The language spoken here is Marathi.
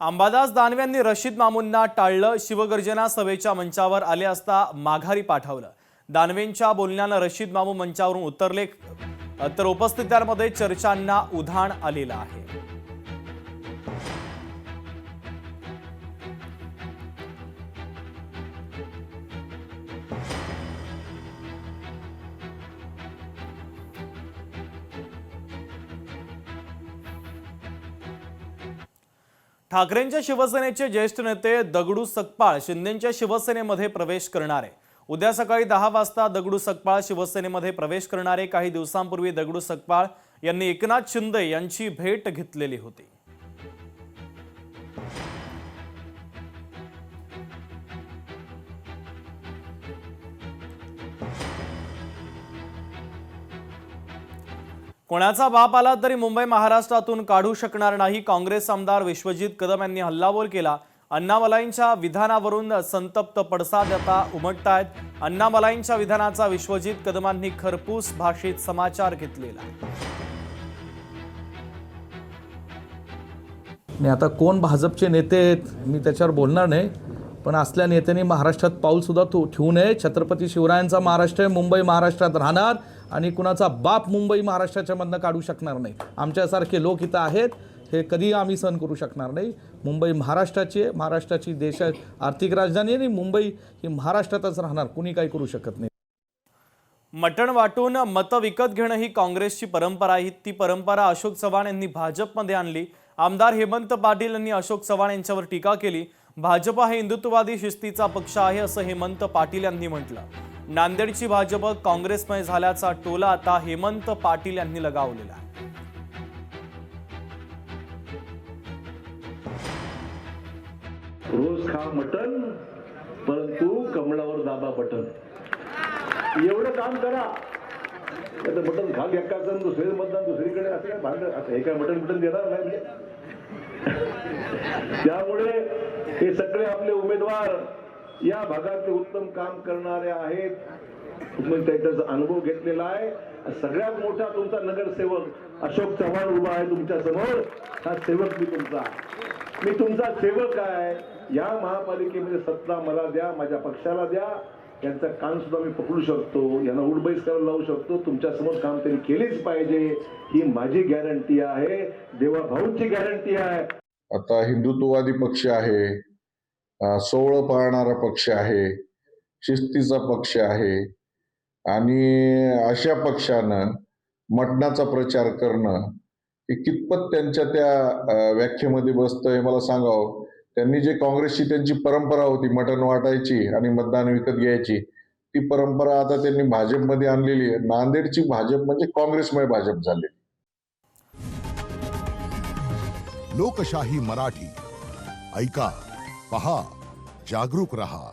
अंबादास दानवेंनी रशीद मामूंना टाळलं, शिवगर्जना सभेच्या मंचावर आले असता माघारी पाठवलं। दानवेंच्या बोलण्यानं रशीद मामू मंचावरून उतरले, तर उपस्थितांमध्ये चर्चांना उधाण आलेलं आहे। ठाकरेंच्या शिवसेनेचे ज्येष्ठ नेते दगडू सकपाळ शिंदेंच्या शिवसेनेमध्ये प्रवेश करणार आहे। उद्या सकाळी 10 वाजता दगडू सकपाळ शिवसेनेमध्ये प्रवेश करणार आहे। काही दिवसांपूर्वी दगडू सकपाळ यांनी एकनाथ शिंदे यांची भेट घेतलेली होती। कोणाचा बाप आला तरी मुंबई महाराष्ट्रातून काढू शकणार नाही, काँग्रेस आमदार विश्वजित कदम यांनी हल्लाबोल केला। अण्णामलाईंच्या विधानावरून संतप्त पडसाद आता उमटतायत। अण्णामलाईंच्या विधानाचा विश्वजित कदमांनी खरपूस भाषेत समाचार घेतलेला। मी आता कोण भाजपचे नेते आहेत मी त्याच्यावर बोलणार नाही, पण असल्या नेत्यांनी महाराष्ट्रात पाऊल सुद्धा ठेवू नये। छत्रपती शिवरायांचा महाराष्ट्र आहे, मुंबई महाराष्ट्रात राहणार आणि कुणाचा बाप मुंबई महाराष्ट्राच्या मधनं काढू शकणार नाही। आमच्यासारखे लोक इथं आहेत, हे कधी आम्ही सहन करू शकणार नाही। मुंबई महाराष्ट्राची आहे, महाराष्ट्राची देशात आर्थिक राजधानी आहे आणि मुंबई ही महाराष्ट्रातच राहणार, कुणी काही करू शकत नाही। मटण वाटून मत विकत घेणं ही काँग्रेसची परंपरा आहे। ती परंपरा अशोक चव्हाण यांनी भाजपमध्ये आणली। आमदार हेमंत पाटील यांनी अशोक चव्हाण यांच्यावर टीका केली। भाजप हा हिंदुत्ववादी शिस्तीचा पक्ष आहे असं हेमंत पाटील यांनी म्हटलं। नांदेडची भाजप काँग्रेसमय झाल्याचा टोला आता हेमंत पाटील यांनी लगावलेला आहे। रोज खा मटन परंतु कमळावर दाबा बटन, एवढं काम करा। आता मटन खा एकाचं दुसरे मतदान दुसरीकडे असं काय भांडण, असं हे काय मटन देणार नाही। त्यामुळे हे सगळे आपले उमेदवार या भागातले उत्तम काम करणारे आहेत, त्याचा अनुभव घेतलेला आहे। सगळ्यात मोठा तुमचा नगरसेवक अशोक चव्हाण उभा आहे तुमच्या समोर। हा सेवक मी तुमचा सेवक आहे। या महापालिकेमध्ये सत्ता मला द्या, माझ्या पक्षाला द्या, यांचा कान सुद्धा मी पकडू शकतो, यांना उडबैस करायला लावू शकतो। तुमच्या समोर काम त्यांनी केलेच पाहिजे, ही माझी गॅरंटी आहे, देवा भाऊंची गॅरंटी आहे। आता हिंदुत्ववादी पक्ष आहे, सोवळं पाळणारा पक्ष आहे, शिस्तीचा पक्ष आहे आणि अशा पक्षानं मटणाचा प्रचार करणं हे कितपत त्यांच्या त्या व्याख्येमध्ये बसतं हे मला सांगावं। त्यांनी जे काँग्रेसची त्यांची परंपरा होती मटण वाटायची आणि मतदान विकत घ्यायची, ती परंपरा आता त्यांनी भाजपमध्ये आणलेली आहे। नांदेडची भाजप म्हणजे काँग्रेसमय भाजप झाली। लोकशाही मराठी ऐका, पहा, जागरूक रहा।